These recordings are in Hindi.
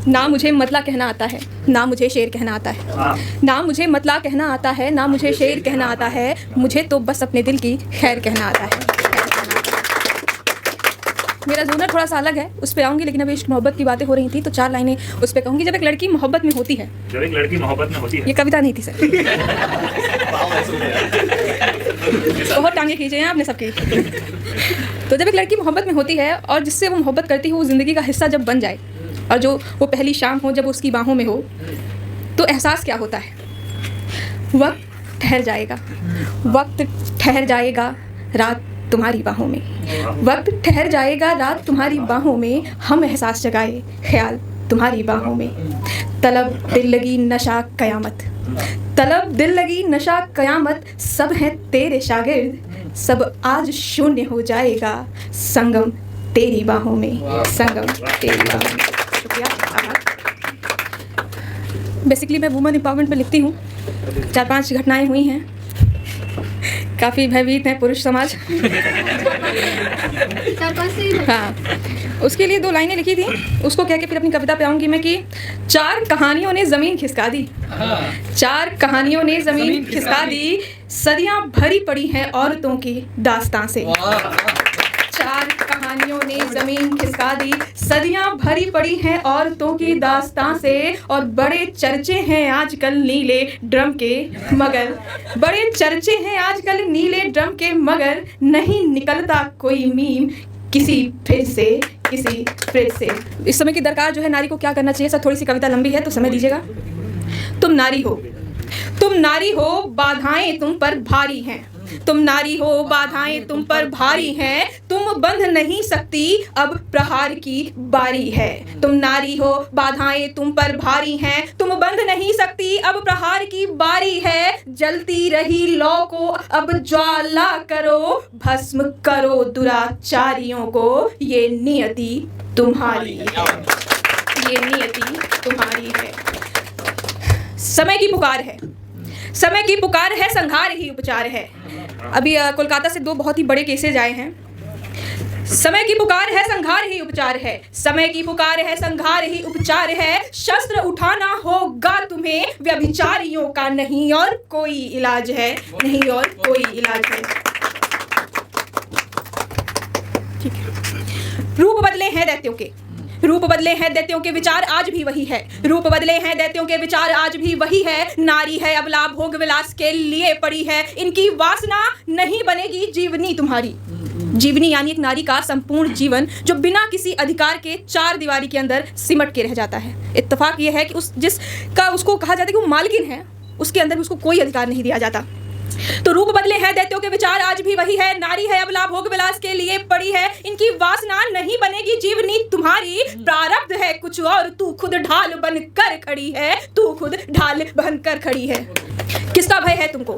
ना मुझे मतला कहना आता है, ना मुझे शेर कहना आता है, ना मुझे मतला कहना आता है, ना मुझे शेर कहना आता है, मुझे तो बस अपने दिल की खैर कहना आता है। मेरा जोनर थोड़ा सा अलग है, उस पर आऊँगी, लेकिन अभी इश्क मोहब्बत की बातें हो रही थी तो 4 लाइनें उस पर कहूँगी। जब एक लड़की मोहब्बत में होती है, जब एक लड़की मोहब्बत में होती है, ये कविता नहीं थी सर, बहुत टांगे खींचे हैं आपने सबकी। तो जब एक लड़की मोहब्बत में होती है और जिससे वो मोहब्बत करती है वो ज़िंदगी का हिस्सा जब बन जाए और जो वो पहली शाम हो जब उसकी बाहों में हो, तो एहसास क्या होता है? वक्त ठहर जाएगा, वक्त ठहर जाएगा, रात तुम्हारी बाहों में, वक्त ठहर जाएगा, रात तुम्हारी बाहों में, हम एहसास जगाए ख्याल तुम्हारी बाहों में। तलब दिल लगी नशा कयामत, तलब दिल लगी नशा कयामत, सब हैं तेरे शागिर्द, सब आज शून्य हो जाएगा, संगम तेरी बाहों में, संगम तेरी बाहों में। शुक्रिया। बेसिकली मैं वुमेन एम्पावरमेंट पे लिखती हूँ। 4-5 घटनाएं हुई हैं, काफ़ी भयभीत है पुरुष समाज। हाँ, उसके लिए 2 लाइनें लिखी थी, उसको कह के फिर अपनी कविता पे आऊँगी मैं कि 4 कहानियों ने ज़मीन खिसका दी, 4 कहानियों ने ज़मीन खिसका दी, सदियाँ भरी पड़ी हैं औरतों की दास्तां से। 4 कहानियों ने ज़मीन खिसका दी, सदियाँ भरी पड़ी हैं औरतों की दास्तां से, और बड़े चर्चे हैं आजकल नीले ड्रम के, मगर बड़े चर्चे हैं आजकल नीले ड्रम के, मगर नहीं निकलता कोई मीम किसी फ्रिज से, किसी फ्रिज से। इस समय की दरकार जो है नारी को क्या करना चाहिए सर, थोड़ी सी कविता लंबी है तो समय दीजिएगा। तुम नारी हो, तुम नारी हो, बाधाएं तुम पर भारी हैं, तुम नारी हो, बाधाएं तुम पर भारी हैं, तुम बंध नहीं सकती अब प्रहार की बारी है। तुम नारी हो, बाधाएं तुम पर भारी हैं, तुम बंध नहीं सकती अब प्रहार की बारी है, जलती रही लौ को अब ज्वाला करो, भस्म करो दुराचारियों को, ये नियति तुम्हारी है, ये नियति तुम्हारी है। समय की पुकार है, समय की पुकार है, संघार ही उपचार है। अभी कोलकाता से 2 बहुत ही बड़े केसेज आए हैं। समय की पुकार है, संघार ही उपचार है, समय की पुकार है, संघार ही उपचार है, शस्त्र उठाना होगा तुम्हें, व्यभिचारियों का नहीं और कोई इलाज है, नहीं और कोई इलाज है। ठीक है। रूप बदले हैं दैत्यों के, रूप बदले हैं दैत्यों के, विचार आज भी वही है, रूप बदले हैं दैत्यों के, विचार आज भी वही है, नारी है अबला भोग विलास के लिए पड़ी है, इनकी वासना नहीं बनेगी जीवनी तुम्हारी। जीवनी यानी एक नारी का संपूर्ण जीवन जो बिना किसी अधिकार के 4 दीवारी के अंदर सिमट के रह जाता है। इत्तेफाक ये है कि जिसका उसको कहा जाता है कि वो मालकिन है, उसके अंदर भी उसको कोई अधिकार नहीं दिया जाता। तो रूप बदले हैं दैत्यों के, विचार आज भी वही है, नारी है अबला भोग विलास के लिए पड़ी है, इनकी वासना नहीं बनेगी जीवनी तुम्हारी, प्रारब्ध है कुछ और तू खुद ढाल बन कर खड़ी है, तू खुद ढाल बन कर खड़ी है। किसका भय है तुमको,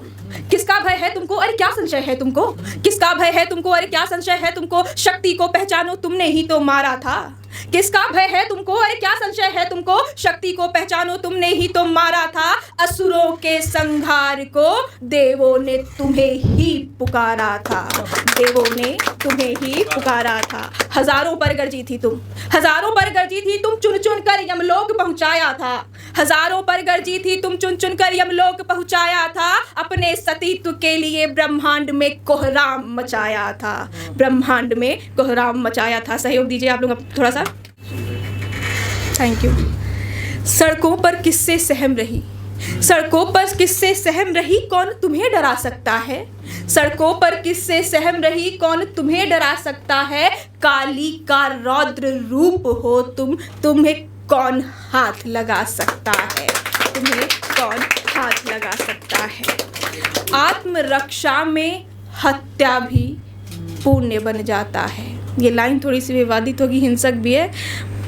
किसका भय है तुमको, अरे क्या संशय है तुमको, किसका भय है तुमको, अरे क्या संशय है तुमको, शक्ति को पहचानो तुमने ही तो मारा था। किसका भय है तुमको, अरे क्या संशय है तुमको, शक्ति को पहचानो तुमने ही तो मारा था, असुरों के संहार को देवों ने तुम्हें ही पुकारा था, देवों ने तुम्हें ही पुकारा था। हजारों पर गरजी थी तुम, हजारों पर गरजी थी तुम, चुन चुन कर यमलोक पहुंचाया था, हजारों पर गरजी थी तुम, चुन चुन कर यमलोक पहुंचाया था, अपने सतीत्व के लिए ब्रह्मांड में कोहराम मचाया था, ब्रह्मांड में कोहराम मचाया था। सहयोग दीजिए आप लोग थोड़ा सा, थैंक यू। सड़कों पर किससे सहम रही, सड़कों पर किससे सहम रही, कौन तुम्हें डरा सकता है, सड़कों पर किससे सहम रही, कौन तुम्हें डरा सकता है, काली का रौद्र रूप हो तुम, तुम्हें कौन हाथ लगा सकता है, तुम्हें कौन हाथ लगा सकता है। आत्मरक्षा में हत्या भी पुण्य बन जाता है। ये लाइन थोड़ी सी विवादित होगी, हिंसक भी है,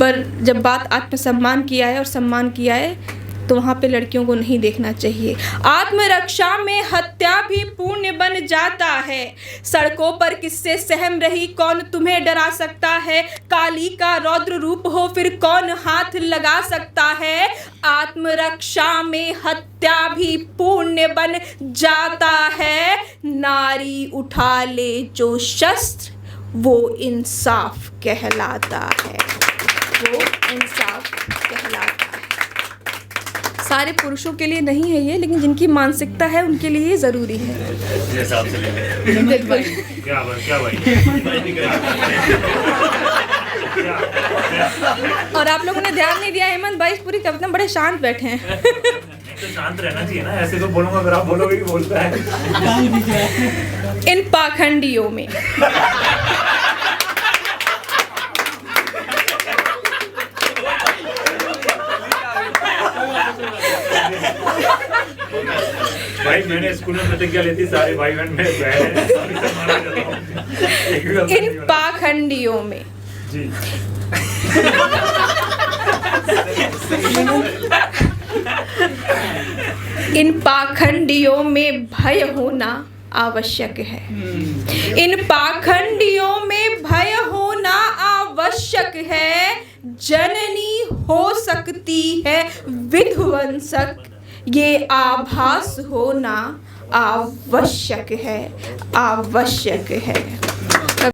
पर जब बात आत्मसम्मान किया है और सम्मान किया है तो वहाँ पे लड़कियों को नहीं देखना चाहिए। आत्मरक्षा में हत्या भी पुण्य बन जाता है, सड़कों पर किससे सहम रही, कौन तुम्हें डरा सकता है, काली का रौद्र रूप हो फिर कौन हाथ लगा सकता है। आत्मरक्षा में हत्या भी पुण्य बन जाता है, नारी उठा ले जो शस्त्र वो इंसाफ कहलाता है। वो इंसाफ कहलाता है। सारे पुरुषों के लिए नहीं है ये, लेकिन जिनकी मानसिकता है उनके लिए ये ज़रूरी है। हिसाब से बिल्कुल। क्या भाई और आप लोगों ने ध्यान नहीं दिया, हेमंत भाई पूरी कविता में बड़े शांत बैठे हैं। तो शांत रहना चाहिए ना, ऐसे तो बोलूंगा अगर आप बोलोगे कि बोलता है। इन पाखंडियों में भाई मैंने स्कूल में प्रतिज्ञा ली थी, सारे भाई बहन में इन पाखंडियों में जी इन पाखंडियों में भय होना आवश्यक है। इन पाखंडियों में भय होना आवश्यक है। जननी हो सकती है विध्वंसक, ये आभास होना आवश्यक है, आवश्यक है।